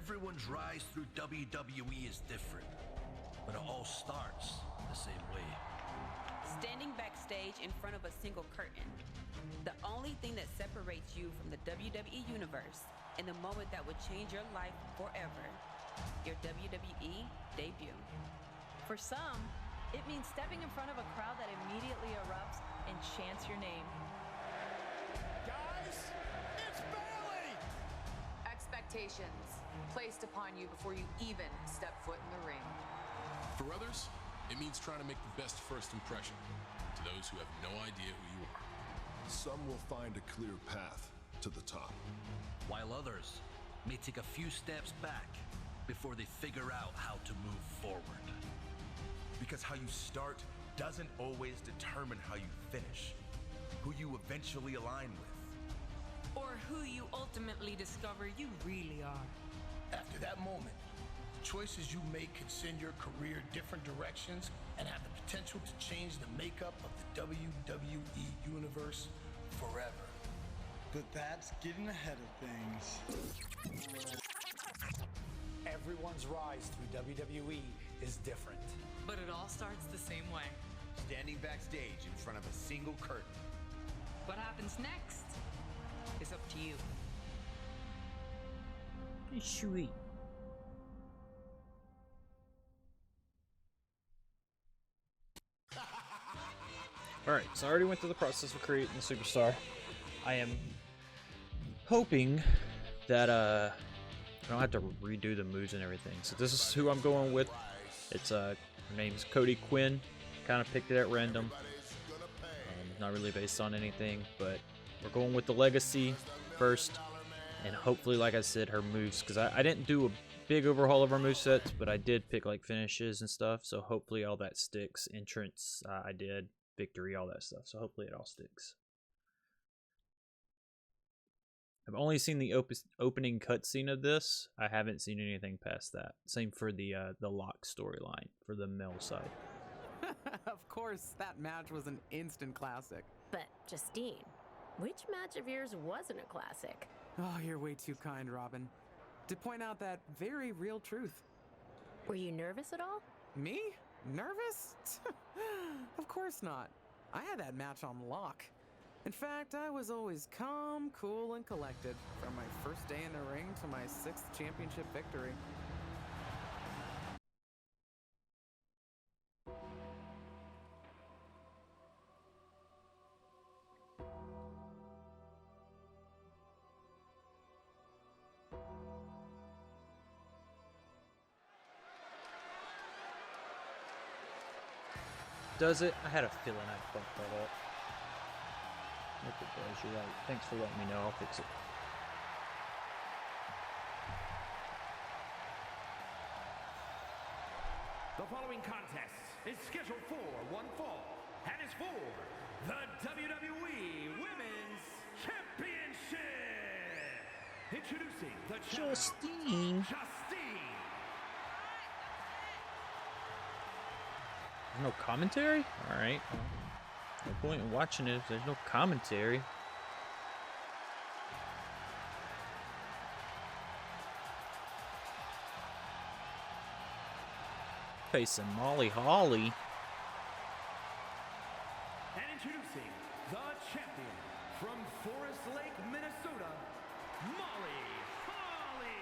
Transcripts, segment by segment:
Everyone's rise through WWE is different, but it all starts the same way. Standing backstage in front of a single curtain. The only thing that separates you from the WWE Universe and the moment that would change your life forever. Your WWE debut. For some, it means stepping in front of a crowd that immediately erupts and chants your name. Guys, it's Bailey! Expectations placed upon you before you even step foot in the ring. For others, it means trying to make the best first impression to those who have no idea who you are. Some will find a clear path to the top, while others may take a few steps back before they figure out how to move forward. Because how you start doesn't always determine how you finish, who you eventually align with. Or who you ultimately discover you really are. After that moment, choices you make can send your career different directions and have the potential to change the makeup of the WWE Universe forever. But that's getting ahead of things. Everyone's rise through WWE is different. But it all starts the same way. Standing backstage in front of a single curtain. What happens next is up to you. Sweet. Alright, so I already went through the process of creating the superstar. I am hoping that I don't have to redo the moves and everything. So this is who I'm going with. It's her name's Codi Quin. Kind of picked it at random. Not really based on anything, but we're going with the legacy first, and hopefully, like I said, her moves, because I didn't do a big overhaul of her movesets, but I did pick like finishes and stuff, so hopefully all that sticks. Entrance, I did. Victory, all that stuff, so hopefully it all sticks. I've only seen the opening cutscene of this. I haven't seen anything past that. Same for the Lock storyline for the male side. Of course, that match was an instant classic. But, Justine, which match of yours wasn't a classic? Oh, you're way too kind, Robin. To point out that very real truth. Were you nervous at all? Me? Nervous? Of course not. I had that match on lock. In fact, I was always calm, cool, and collected from my first day in the ring to my 6th championship victory. Does it? I had a feeling I'd fuck that up. If it does, you're right. Thanks for letting me know. I'll fix it. The following contest is scheduled for one fall and is for the WWE Women's Championship. Introducing the Justine. Justine. There's no commentary? Alright. No point in watching it if there's no commentary. Facing Molly Holly. And introducing the champion from Forest Lake, Minnesota, Molly Holly.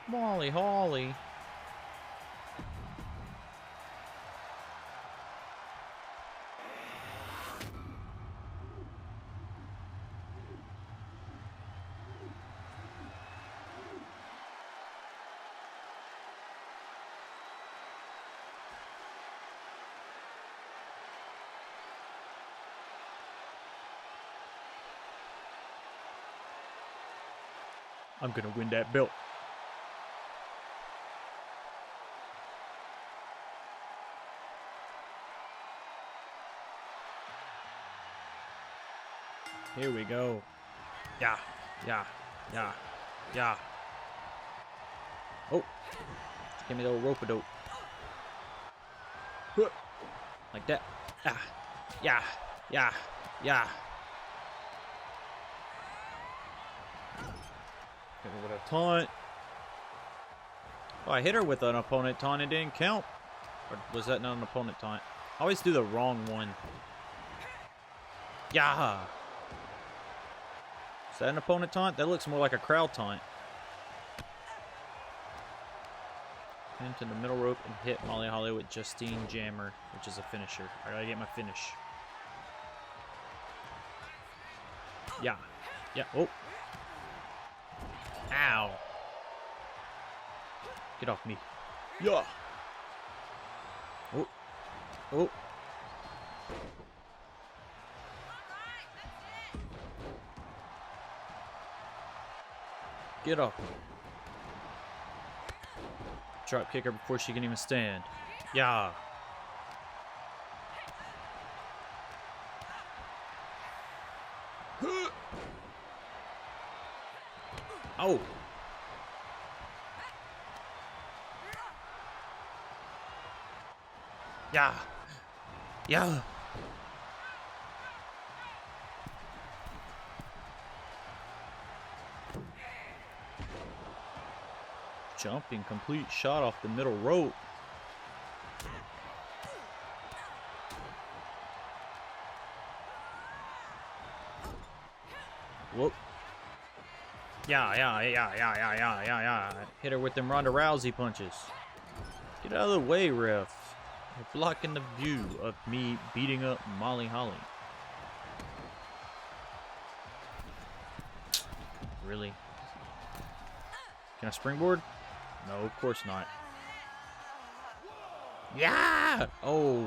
Molly Holly. I'm gonna win that belt. Here we go. Yeah, yeah, yeah, yeah. Oh, give me the rope-a-dope. Like that. Ah, yeah, yeah, yeah. With a taunt. Oh, I hit her with an opponent taunt and didn't count. Or was that not an opponent taunt? I always do the wrong one. Yeah. Is that an opponent taunt? That looks more like a crowd taunt. Into the middle rope and hit Molly Holly with Justine Jammer, which is a finisher. I gotta get my finish. Yeah. Yeah. Oh. Ow. Get off me. Yeah. Oh. Oh. Get off me. Drop kick her before she can even stand. Yeah. Oh. Yeah. Yeah. Jumping complete shot off the middle rope. Whoop. Yeah. Hit her with them Ronda Rousey punches. Get out of the way, ref. You're blocking the view of me beating up Molly Holly. Really? Can I springboard? No, of course not. Yeah! Oh.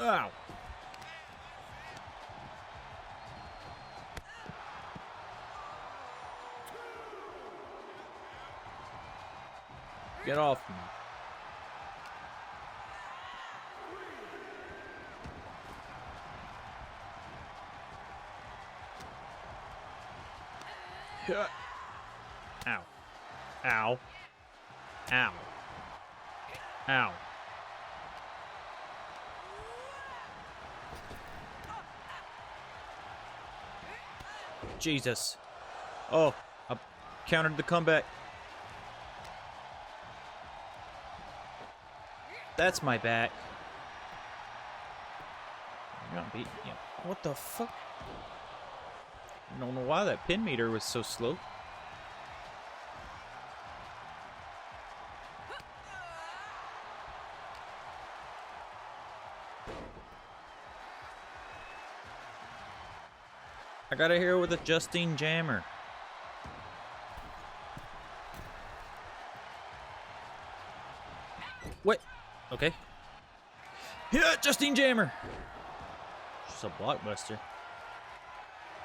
Ow. Get off me. Ow. Ow. Ow. Ow. Jesus. Oh, I countered the comeback. That's my back. You're gonna beat. Yeah. What the fuck? I don't know why that pin meter was so slow. I got it here with a Justine Jammer. What? Okay. Yeah, Justine Jammer. She's a blockbuster.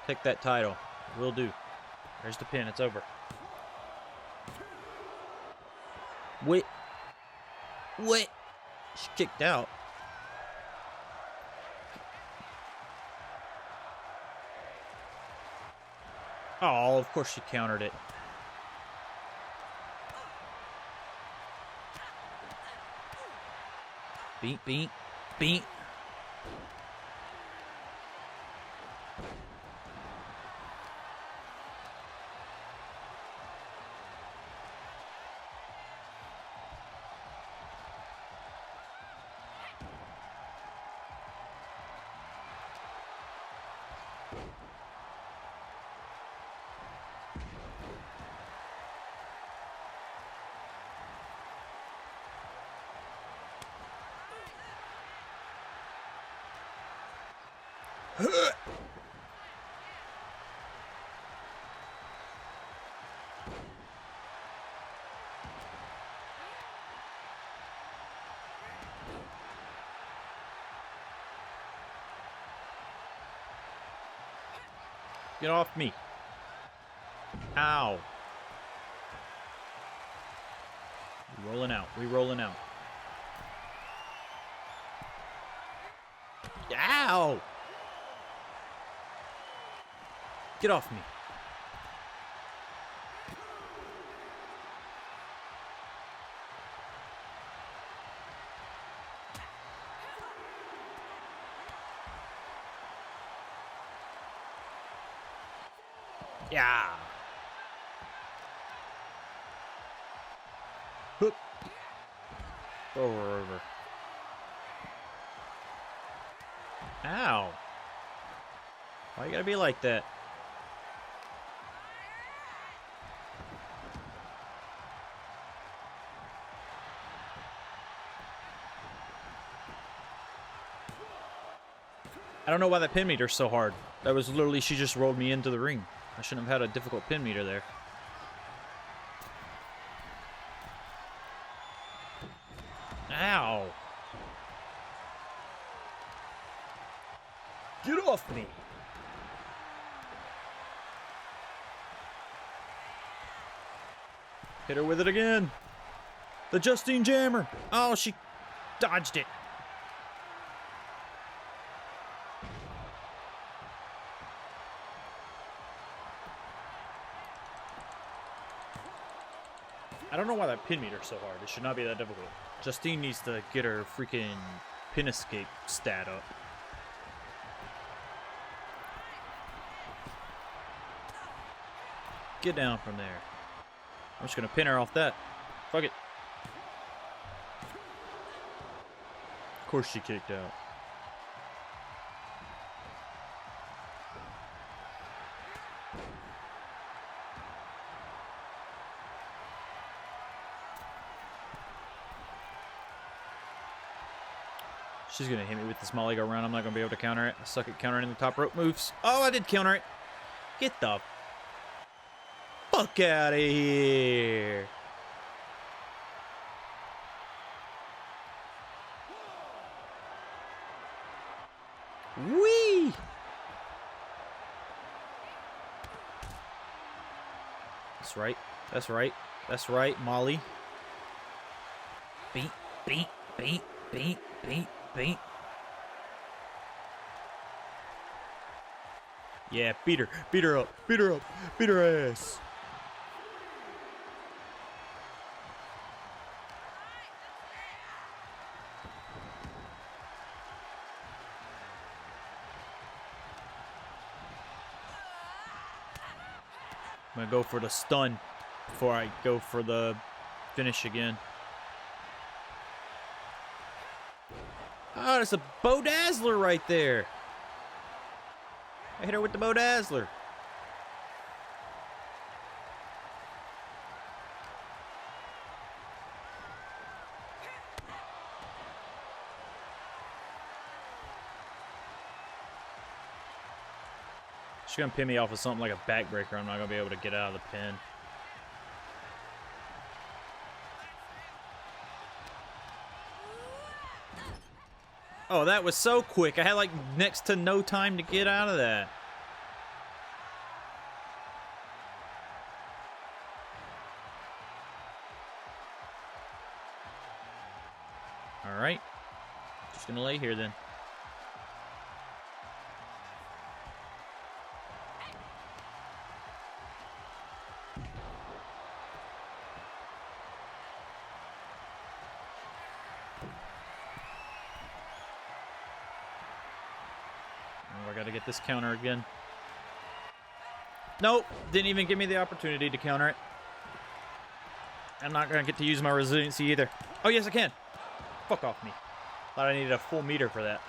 Take that title. Will do. There's the pin. It's over. Wait. What? She kicked out. Oh, of course she countered it. Beat, beat, beat. Get off me. Ow. We rolling out. We rolling out. Ow! Get off me. Yeah. Hook. Over. Ow. Why you gotta be like that? I don't know why that pin meter's so hard. That was literally, she just rolled me into the ring. I shouldn't have had a difficult pin meter there. Ow. Get off me. Hit her with it again. The Justine Jammer. Oh, she dodged it. I don't know why that pin meter's so hard. It should not be that difficult. Justine needs to get her freaking pin escape stat up. Get down from there. I'm just gonna pin her off that. Fuck it. Of course she kicked out. She's gonna hit me with this Molly go round. I'm not gonna be able to counter it. I suck at countering the top rope moves. Oh, I did counter it. Get the fuck out of here. Whee! That's right. That's right. That's right, Molly. Beat, beat, beat, beat, beat, beat. Yeah, beat her. Beat her up. Beat her up. Beat her ass. I'm gonna go for the stun before I go for the finish again. Oh, there's a Bo Dazzler right there. I hit her with the Bo Dazzler. She's gonna pin me off with something like a backbreaker. I'm not gonna be able to get out of the pin. Oh, that was so quick. I had like next to no time to get out of that. All right. Just gonna lay here then. I gotta get this counter again. Nope, didn't even give me the opportunity to counter it. I'm not gonna get to use my resiliency either. Oh yes, I can. Fuck off me. Thought I needed a full meter for that.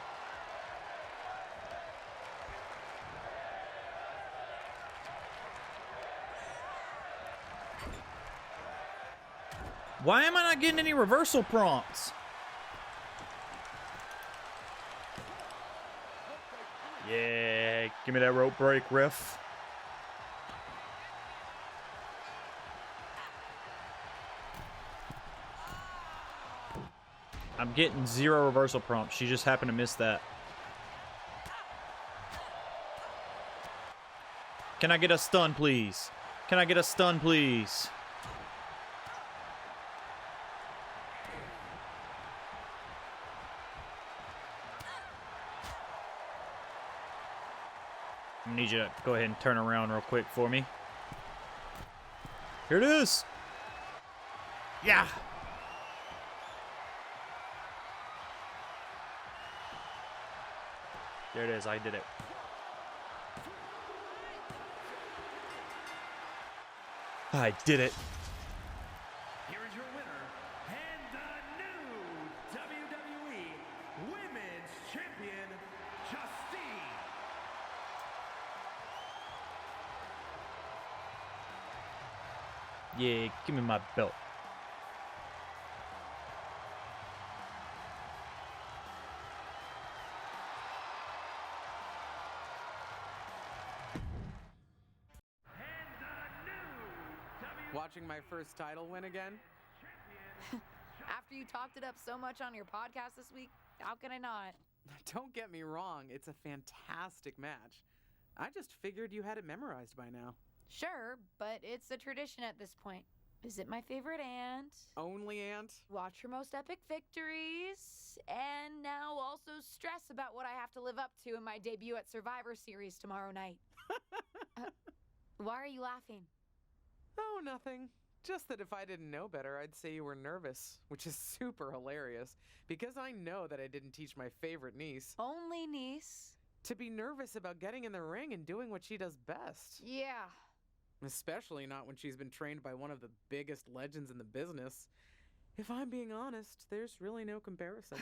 Why am I not getting any reversal prompts? Yeah, give me that rope break, ref. I'm getting 0 reversal prompts. She just happened to miss that. Can I get a stun, please? Can I get a stun, please? I need you to go ahead and turn around real quick for me. Here it is. Yeah. There it is. I did it. I did it. Here is your winner and the new WWE Women's Champion, Justine. Yeah, give me my belt. Watching my first title win again? After you talked it up so much on your podcast this week, how can I not? Don't get me wrong, it's a fantastic match. I just figured you had it memorized by now. Sure, but it's a tradition at this point. Visit my favorite aunt. Only aunt? Watch her most epic victories. And now also stress about what I have to live up to in my debut at Survivor Series tomorrow night. Why are you laughing? Oh, nothing. Just that if I didn't know better, I'd say you were nervous, which is super hilarious, because I know that I didn't teach my favorite niece. Only niece? To be nervous about getting in the ring and doing what she does best. Yeah. Especially not when she's been trained by one of the biggest legends in the business. If I'm being honest, there's really no comparison.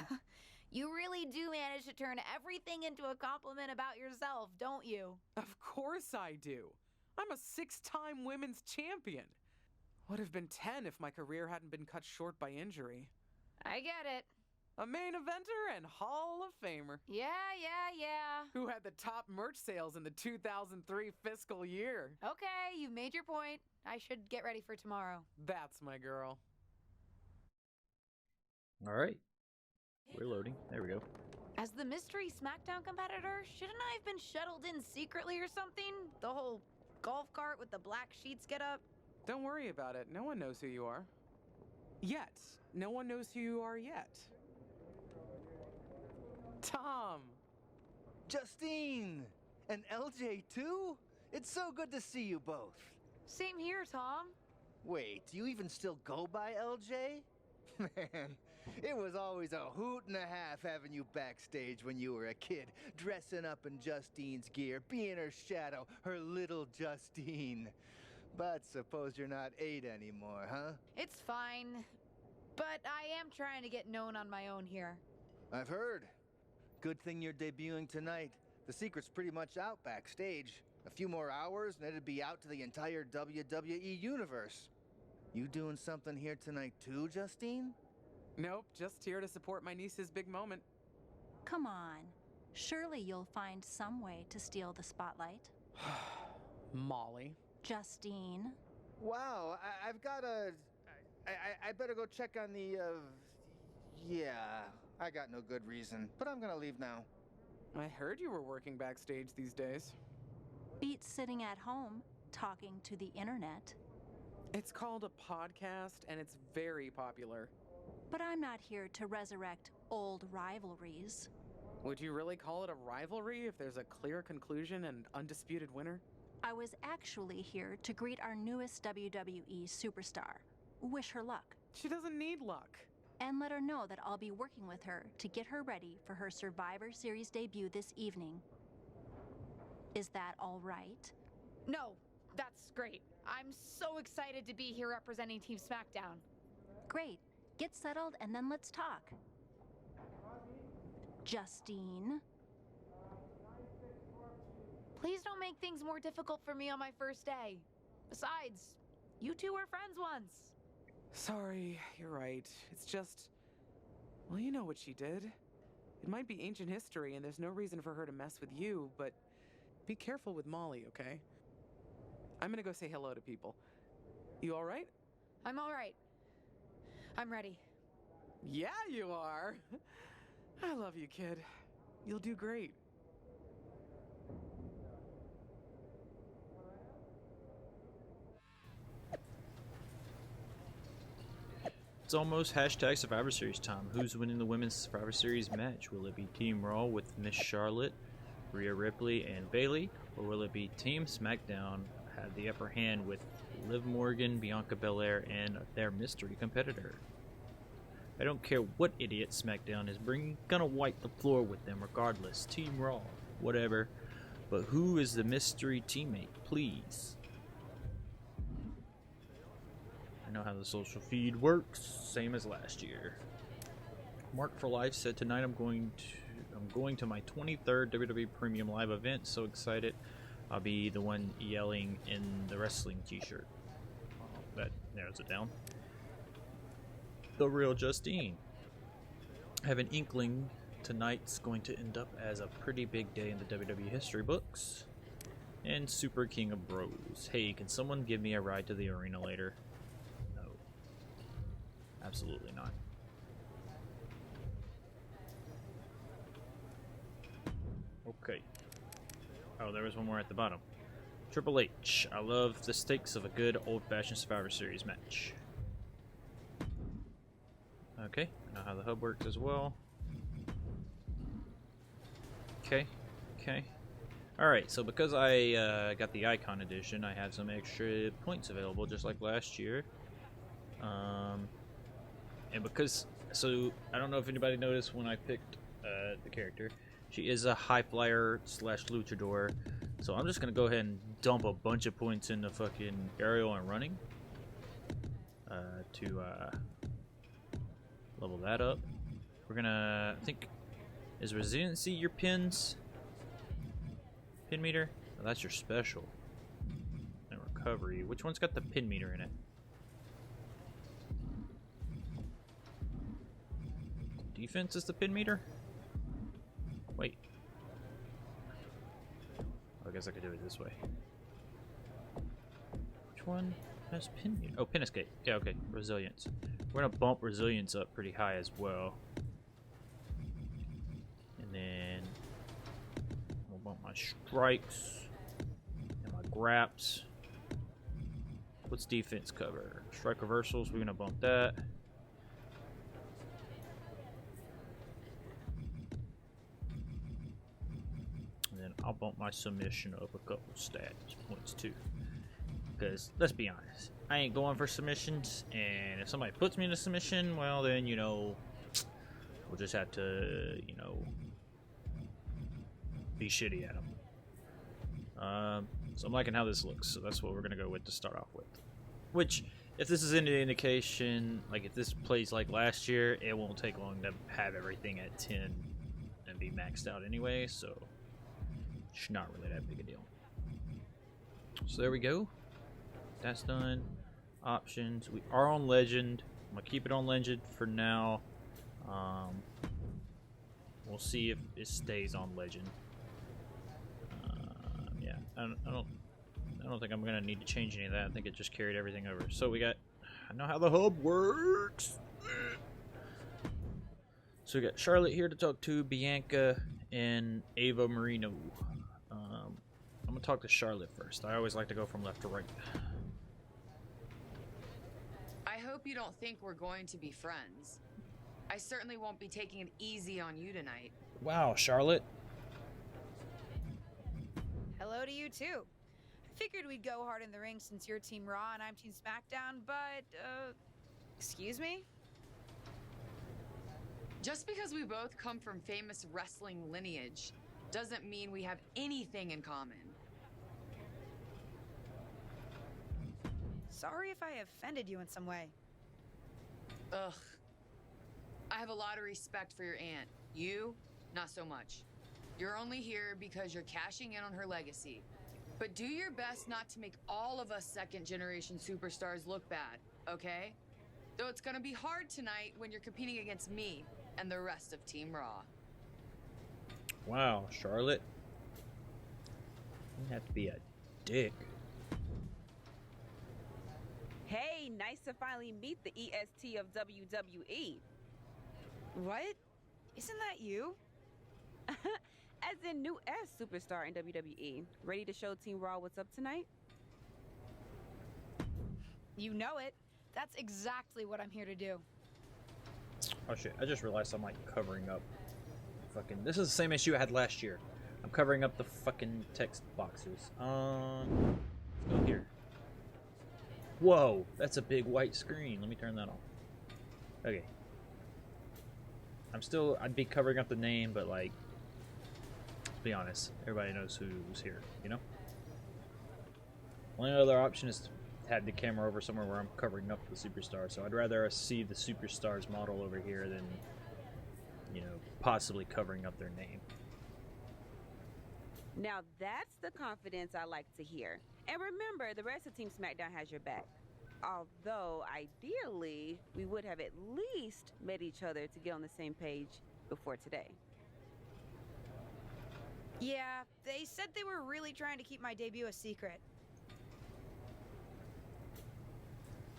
You really do manage to turn everything into a compliment about yourself, don't you? Of course I do. I'm a 6-time women's champion. Would have been 10 if my career hadn't been cut short by injury. I get it. A main eventer and Hall of Famer. Yeah. Who had the top merch sales in the 2003 fiscal year. Okay, you've made your point. I should get ready for tomorrow. That's my girl. Alright. We're loading. There we go. As the mystery SmackDown competitor, shouldn't I have been shuttled in secretly or something? The whole golf cart with the black sheets get up? Don't worry about it. No one knows who you are. Yet. No one knows who you are yet. Tom! Justine! And LJ too? It's so good to see you both. Same here, Tom. Wait, do you even still go by LJ? Man, it was always a hoot and a half having you backstage when you were a kid, dressing up in Justine's gear, being her shadow, her little Justine. But suppose you're not 8 anymore, huh? It's fine. But I am trying to get known on my own here. I've heard. Good thing you're debuting tonight. The secret's pretty much out backstage. A few more hours and it'd be out to the entire WWE universe. You doing something here tonight too, Justine? Nope, just here to support my niece's big moment. Come on. Surely you'll find some way to steal the spotlight. Molly. Justine. Wow, I've got a... I better go check on the, Yeah, I got no good reason, but I'm gonna leave now. I heard you were working backstage these days. Beats sitting at home, talking to the internet. It's called a podcast, and it's very popular. But I'm not here to resurrect old rivalries. Would you really call it a rivalry if there's a clear conclusion and undisputed winner? I was actually here to greet our newest WWE superstar. Wish her luck. She doesn't need luck. And let her know that I'll be working with her to get her ready for her Survivor Series debut this evening. Is that all right? No, that's great. I'm so excited to be here representing Team SmackDown. Great. Get settled and then let's talk. Justine? Please don't make things more difficult for me on my first day. Besides, you two were friends once. Sorry, you're right. It's just... Well, you know what she did. It might be ancient history and there's no reason for her to mess with you, but be careful with Molly, okay? I'm gonna go say hello to people. You alright? I'm alright. I'm ready. Yeah, you are. I love you, kid. You'll do great. It's almost hashtag Survivor Series time. Who's winning the Women's Survivor Series match? Will it be Team Raw with Miss Charlotte, Rhea Ripley, and Bayley? Or will it be Team SmackDown have the upper hand with Liv Morgan, Bianca Belair, and their mystery competitor? I don't care what idiot SmackDown is bringing, gonna wipe the floor with them regardless. Team Raw, whatever. But who is the mystery teammate, please? I know how the social feed works, same as last year. Mark for Life said tonight I'm going to my 23rd WWE Premium Live event. So excited! I'll be the one yelling in the wrestling T-shirt. Oh, that narrows it down. The real Justine. I have an inkling tonight's going to end up as a pretty big day in the WWE history books. And Super King of Bros. Hey, can someone give me a ride to the arena later? No. Absolutely not. Okay. Oh, there was one more at the bottom. Triple H. I love the stakes of a good old-fashioned Survivor Series match. Okay, I know how the hub works as well. Okay, okay. Alright, so because I got the Icon Edition, I have some extra points available, just like last year. And because, so, I don't know if anybody noticed when I picked the character. She is a high flyer slash luchador, so I'm just gonna go ahead and dump a bunch of points into fucking aerial and running to level that up. We're gonna, I think, is resiliency your pins? Pin meter? Oh, that's your special. And recovery. Which one's got the pin meter in it? Defense is the pin meter? Wait. I guess I could do it this way. Which one has pin meter? Oh, pin escape. Yeah, okay. Resilience. We're gonna bump resilience up pretty high as well. And then we'll bump my strikes and my graps. What's defense cover? Strike reversals, we're gonna bump that. And then I'll bump my submission up a couple stats points too. Because let's be honest, I ain't going for submissions, and if somebody puts me in a submission, well then, you know, we'll just have to, you know, be shitty at them. So I'm liking how this looks, so that's what we're going to go with to start off with. Which, if this is any indication, like if this plays like last year, it won't take long to have everything at 10 and be maxed out anyway, so it's not really that big a deal. So there we go. That's done. Options. We are on Legend. I'm going to keep it on Legend for now. We'll see if it stays on Legend. Yeah, I don't think I'm going to need to change any of that. I think it just carried everything over. So we got... I know how the hub works. So we got Charlotte here to talk to, Bianca, and Ava Marino. I'm going to talk to Charlotte first. I always like to go from left to right. I hope you don't think we're going to be friends. I certainly won't be taking it easy on you tonight. Wow, Charlotte. Hello to you, too. I figured we'd go hard in the ring since you're Team Raw and I'm Team SmackDown, but, excuse me? Just because we both come from famous wrestling lineage doesn't mean we have anything in common. Sorry if I offended you in some way. Ugh. I have a lot of respect for your aunt. You, not so much. You're only here because you're cashing in on her legacy. But do your best not to make all of us second-generation superstars look bad, okay? Though it's gonna be hard tonight when you're competing against me and the rest of Team Raw. Wow, Charlotte. You have to be a dick. Hey, nice to finally meet the EST of WWE. What? Isn't that you? As in new S superstar in WWE. Ready to show Team Raw what's up tonight? You know it. That's exactly what I'm here to do. Oh shit, I just realized I'm like covering up fucking... This is the same issue I had last year. I'm covering up the fucking text boxes. Let's go here. Whoa, that's a big white screen. Let me turn that off. Okay. I'd be covering up the name, but like, let's be honest, everybody knows who's here, you know? Only other option is had the camera over somewhere where I'm covering up the superstar. So I'd rather see the superstar's model over here than, you know, possibly covering up their name. Now that's the confidence I like to hear. And remember, the rest of Team SmackDown has your back. Although, ideally, we would have at least met each other to get on the same page before today. Yeah, they said they were really trying to keep my debut a secret.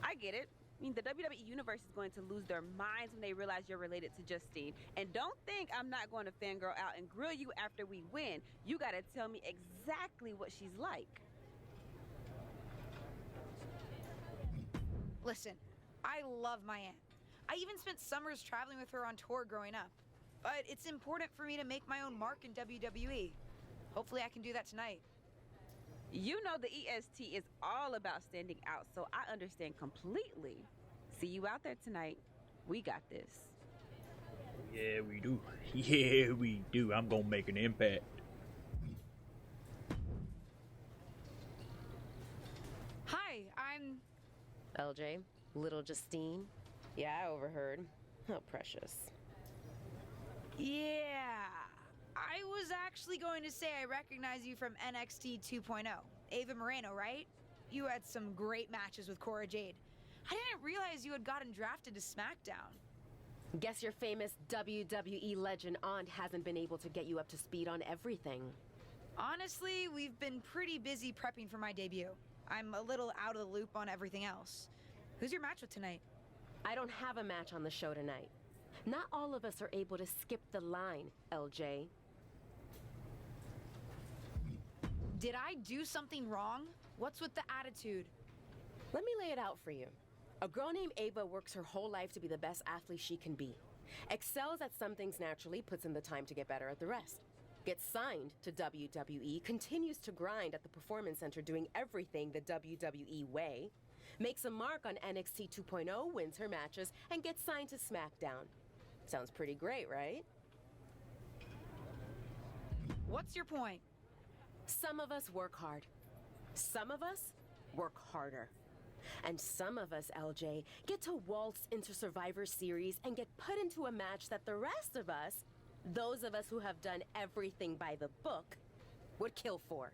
I get it. I mean, the WWE Universe is going to lose their minds when they realize you're related to Justine. And don't think I'm not going to fangirl out and grill you after we win. You gotta tell me exactly what she's like. Listen, I love my aunt. I even spent summers traveling with her on tour growing up. But it's important for me to make my own mark in WWE. Hopefully I can do that tonight. You know the EST is all about standing out, so I understand completely. See you out there tonight. We got this. Yeah, we do. Yeah, we do. I'm gonna make an impact. Hi, I'm... LJ, little Justine. Yeah, I overheard. Oh, precious. Yeah, I was actually going to say I recognize you from NXT 2.0. Ava Moreno, right? You had some great matches with Cora Jade. I didn't realize you had gotten drafted to SmackDown. Guess your famous WWE legend aunt hasn't been able to get you up to speed on everything. Honestly, we've been pretty busy prepping for my debut. I'm a little out of the loop on everything else. Who's your match with tonight? I don't have a match on the show tonight. Not all of us are able to skip the line, LJ. Did I do something wrong? What's with the attitude? Let me lay it out for you. A girl named Ava works her whole life to be the best athlete she can be. Excels at some things naturally, puts in the time to get better at the rest. Gets signed to WWE, continues to grind at the Performance Center doing everything the WWE way. Makes a mark on NXT 2.0, wins her matches, and gets signed to SmackDown. Sounds pretty great, right? What's your point? Some of us work hard. Some of us work harder. And some of us, LJ, get to waltz into Survivor Series and get put into a match that the rest of us, those of us who have done everything by the book, would kill for.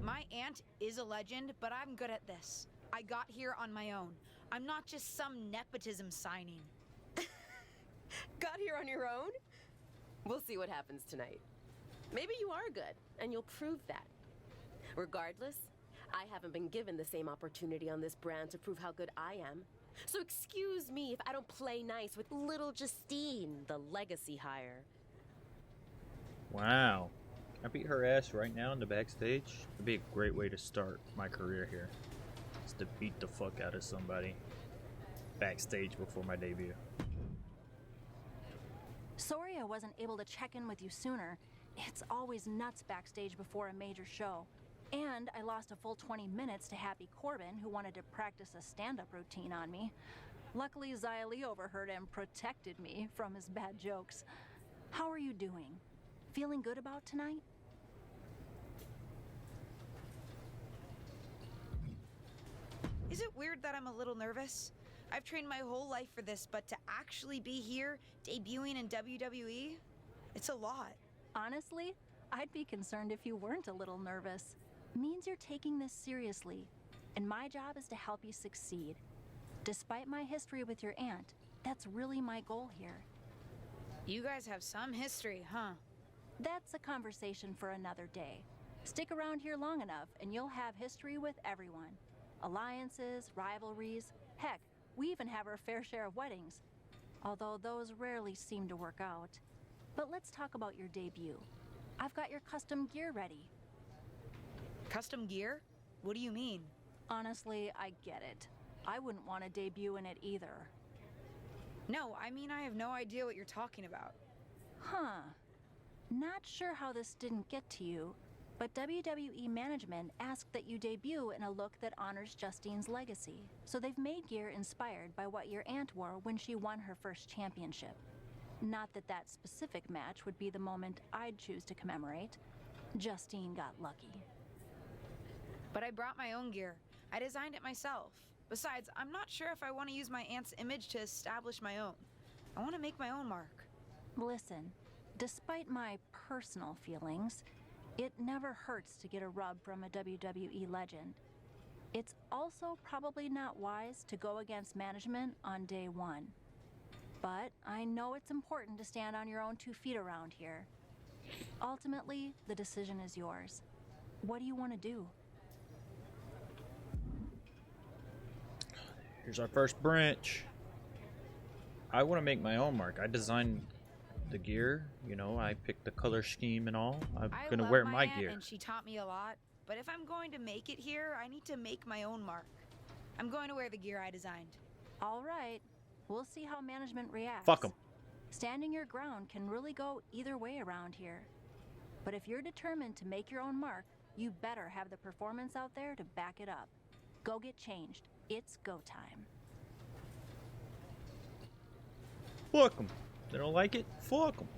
My aunt is a legend, but I'm good at this. I got here on my own. I'm not just some nepotism signing. Got here on your own? We'll see what happens tonight. Maybe you are good, and you'll prove that. Regardless, I haven't been given the same opportunity on this brand to prove how good I am. So excuse me if I don't play nice with little Justine, the legacy hire. Wow. I beat her ass right now in the backstage. It'd be a great way to start my career here. Is to beat the fuck out of somebody backstage before my debut. Sorry I wasn't able to check in with you sooner. It's always nuts backstage before a major show. And I lost a full 20 minutes to Happy Corbin, who wanted to practice a stand-up routine on me. Luckily, Xia Li overheard and protected me from his bad jokes. How are you doing? Feeling good about tonight? Is it weird that I'm a little nervous? I've trained my whole life for this, but to actually be here, debuting in WWE, it's a lot. Honestly, I'd be concerned if you weren't a little nervous. Means you're taking this seriously, and my job is to help you succeed. Despite my history with your aunt, that's really my goal here. You guys have some history, huh? That's a conversation for another day. Stick around here long enough, and you'll have history with everyone. Alliances, rivalries, heck, we even have our fair share of weddings. Although those rarely seem to work out. But let's talk about your debut. I've got your custom gear ready. Custom gear? What do you mean? Honestly, I get it. I wouldn't want to debut in it either. No, I mean I have no idea what you're talking about. Huh. Not sure how this didn't get to you, but WWE management asked that you debut in a look that honors Justine's legacy. So they've made gear inspired by what your aunt wore when she won her first championship. Not that that specific match would be the moment I'd choose to commemorate. Justine got lucky. But I brought my own gear. I designed it myself. Besides, I'm not sure if I want to use my aunt's image to establish my own. I want to make my own mark. Listen, despite my personal feelings, it never hurts to get a rub from a WWE legend. It's also probably not wise to go against management on day one. But I know it's important to stand on your own 2 feet around here. Ultimately, the decision is yours. What do you want to do? Here's our first branch. I want to make my own mark. I designed the gear, you know, I picked the color scheme and all. I'm gonna wear my aunt, gear. And she taught me a lot. But if I'm going to make it here, I need to make my own mark. I'm going to wear the gear I designed. All right. We'll see how management reacts. Fuck them. Standing your ground can really go either way around here. But if you're determined to make your own mark, you better have the performance out there to back it up. Go get changed. It's go time. Fuck them. They don't like it? Fuck them.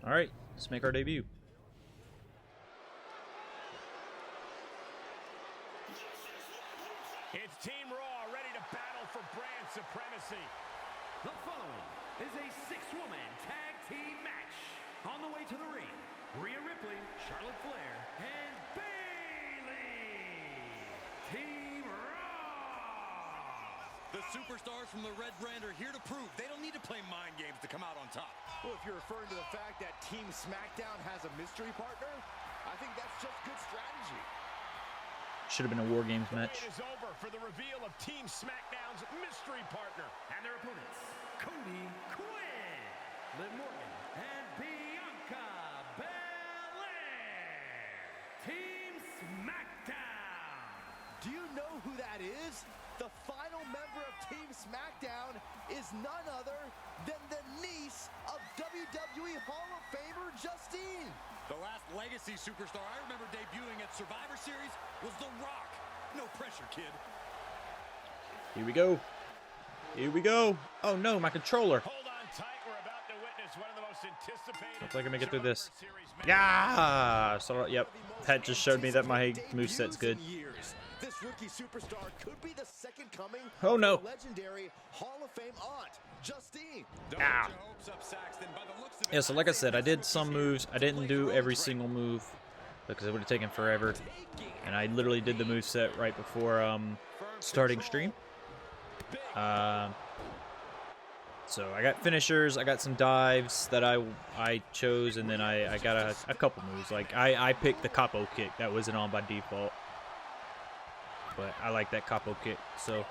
Alright, let's make our debut. It's Team Raw ready to battle for brand supremacy. The following is a 6-woman tag team match. On the way to the ring, Rhea Ripley, Charlotte Flair, and Bayley. Team Raw. The superstars from the Red Brand are here to prove they don't need to play mind games to come out on top. Well, if you're referring to the fact that Team SmackDown has a mystery partner, I think that's just good strategy. Should have been a War Games match. The wait is over for the reveal of Team SmackDown's mystery partner and their opponents, Codi Quin, Liv Morgan, and Bianca Belair. Team SmackDown. Do you know who that is? The final member of Team SmackDown is none other than the niece of WWE Hall of Famer Justine. The last legacy superstar I remember debuting at Survivor Series was The Rock. No pressure, kid. Here we go. Here we go. Oh no, my controller. Hold on tight. We're about to witness one of the most anticipated. Hopefully I can make it through this. Yeah. So yep, that just showed me that my moveset's good. This rookie superstar could be the second coming Oh no. of the legendary Hall of Fame aunt, Justine. Ah. Yeah, so like I said, I did some moves. I didn't do every single move because it would have taken forever. And I literally did the moveset right before starting stream. So I got finishers, I got some dives that I chose, and then I got a couple moves. Like I picked the capo kick. That wasn't on by default. But I like that capo kick, so.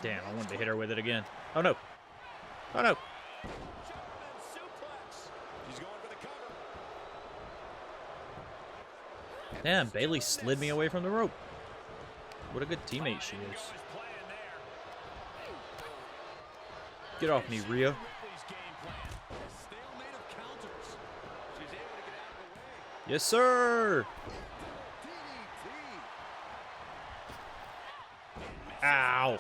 Damn, I wanted to hit her with it again. Oh no. Oh no. Damn, Bayley slid me away from the rope. What a good teammate she is. Get off me, Rhea. Yes, sir. Ow.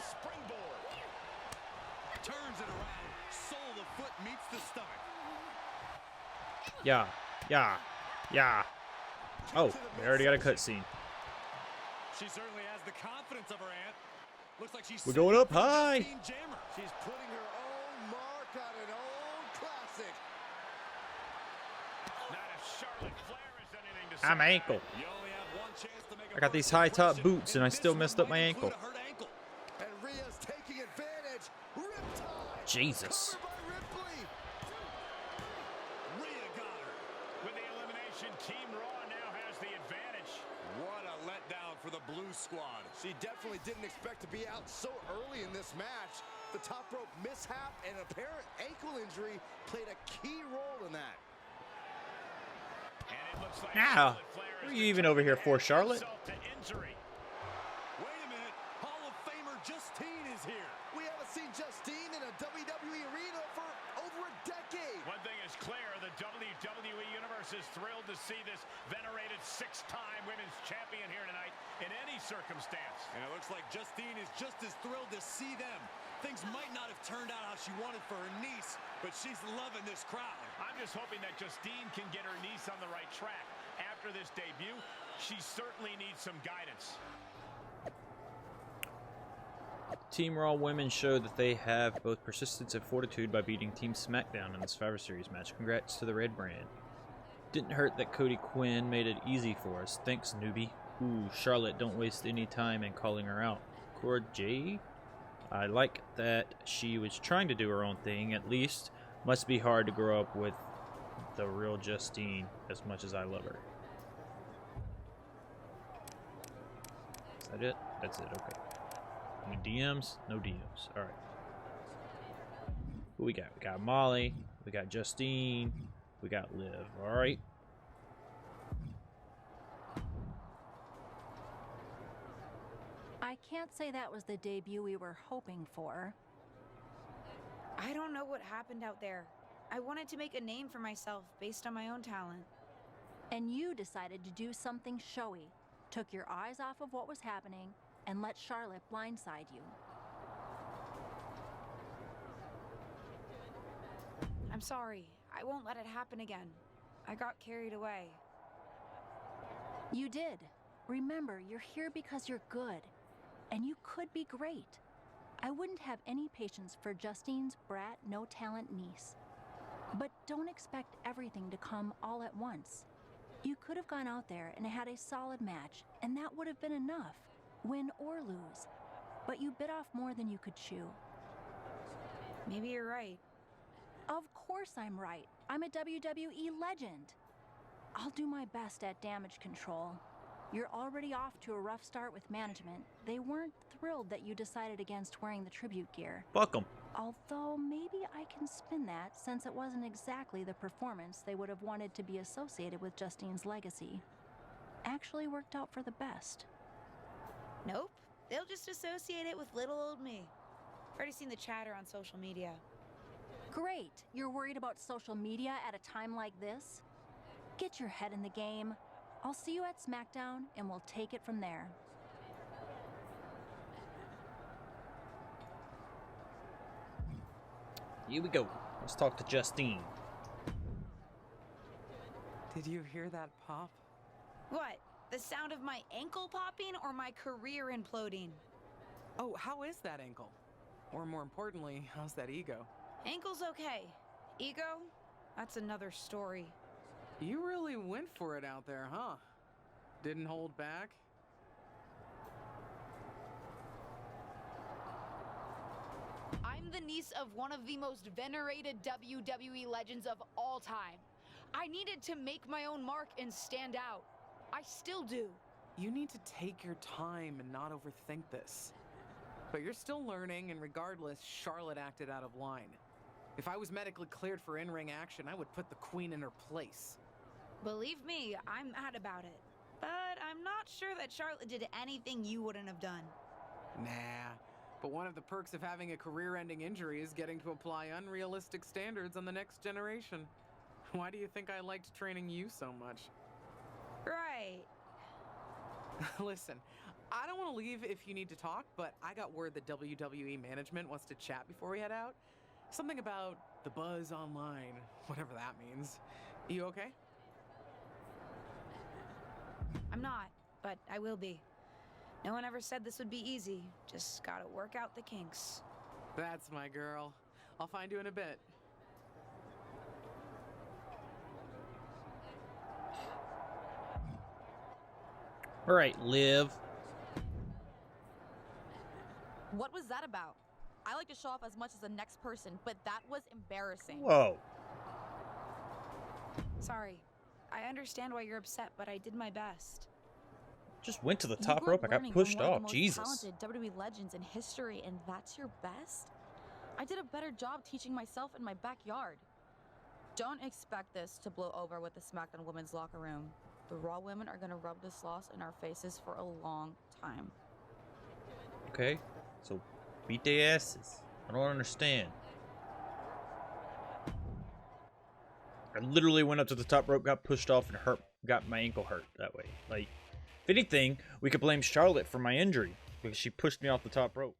Turns it around. Sole of the foot meets the stomach. Yeah. Yeah. Yeah. Oh, we already got a cutscene. She certainly has the confidence of her aunt. Looks like she's We're going up high. She's putting her own mark on an old classic. I'm ankle. I got these high top boots and I still messed up my ankle. And Rhea's taking advantage. Riptide. Jesus. Rhea got her. With the elimination, Team Raw now has the advantage. What a letdown for the Blue Squad. She definitely didn't expect to be out so early in this match. The top rope mishap and apparent ankle injury played a key role in that. Now, what are you even over here for, Charlotte? Wait a minute. Hall of Famer Justine is here. We haven't seen Justine in a WWE arena for over a decade. One thing is clear, the WWE Universe is thrilled to see this venerated 6-time women's champion here tonight in any circumstance. And it looks like Justine is just as thrilled to see them. Things might not have turned out how she wanted for her niece, but she's loving this crowd. I'm just hoping that Justine can get her niece on the right track. After this debut, she certainly needs some guidance. Team Raw women showed that they have both persistence and fortitude by beating Team SmackDown in the Survivor Series match. Congrats to the Red Brand. Didn't hurt that Codi Quin made it easy for us. Thanks, newbie. Ooh, Charlotte, don't waste any time in calling her out. Cora J? I like that she was trying to do her own thing, at least. Must be hard to grow up with the real Justine as much as I love her. Is that it? That's it, okay. Any DMs? No DMs. Alright. Who we got? We got Molly. We got Justine. We got Liv. Alright. I can't say that was the debut we were hoping for. I don't know what happened out there. I wanted to make a name for myself based on my own talent. And you decided to do something showy. Took your eyes off of what was happening and let Charlotte blindside you. I'm sorry. I won't let it happen again. I got carried away. You did. Remember, you're here because you're good. And you could be great. I wouldn't have any patience for Justine's brat, no-talent niece. But don't expect everything to come all at once. You could have gone out there and had a solid match, and that would have been enough, win or lose. But you bit off more than you could chew. Maybe you're right. Of course I'm right. I'm a WWE legend. I'll do my best at damage control. You're already off to a rough start with management. They weren't thrilled that you decided against wearing the tribute gear. Fuck 'em. Although maybe I can spin that, since it wasn't exactly the performance they would have wanted to be associated with Justine's legacy. Actually worked out for the best. Nope. They'll just associate it with little old me. Already seen the chatter on social media. Great. You're worried about social media at a time like this? Get your head in the game. I'll see you at SmackDown, and we'll take it from there. Here we go. Let's talk to Justine. Did you hear that pop? What? The sound of my ankle popping or my career imploding? Oh, how is that ankle? Or more importantly, how's that ego? Ankle's okay. Ego? That's another story. You really went for it out there, huh? Didn't hold back? I'm the niece of one of the most venerated WWE legends of all time. I needed to make my own mark and stand out. I still do. You need to take your time and not overthink this. But you're still learning, and regardless, Charlotte acted out of line. If I was medically cleared for in-ring action, I would put the Queen in her place. Believe me, I'm mad about it. But I'm not sure that Charlotte did anything you wouldn't have done. Nah, but one of the perks of having a career-ending injury is getting to apply unrealistic standards on the next generation. Why do you think I liked training you so much? Right. Listen, I don't want to leave if you need to talk, but I got word that WWE management wants to chat before we head out. Something about the buzz online, whatever that means. You okay? I'm not, but I will be. No one ever said this would be easy. Just gotta work out the kinks. That's my girl. I'll find you in a bit. Alright, Liv. What was that about? I like to show off as much as the next person, but that was embarrassing. Whoa. Sorry. I understand why you're upset, but I did my best. Just went to the top rope. I got pushed off. Jesus. Talented WWE legends in history, and that's your best? I did a better job teaching myself in my backyard. Don't expect this to blow over with the SmackDown women's locker room. The Raw women are going to rub this loss in our faces for a long time. Okay, so beat their asses. I don't understand. I literally went up to the top rope, got pushed off, and got my ankle hurt that way. Like, if anything, we could blame Charlotte for my injury because she pushed me off the top rope.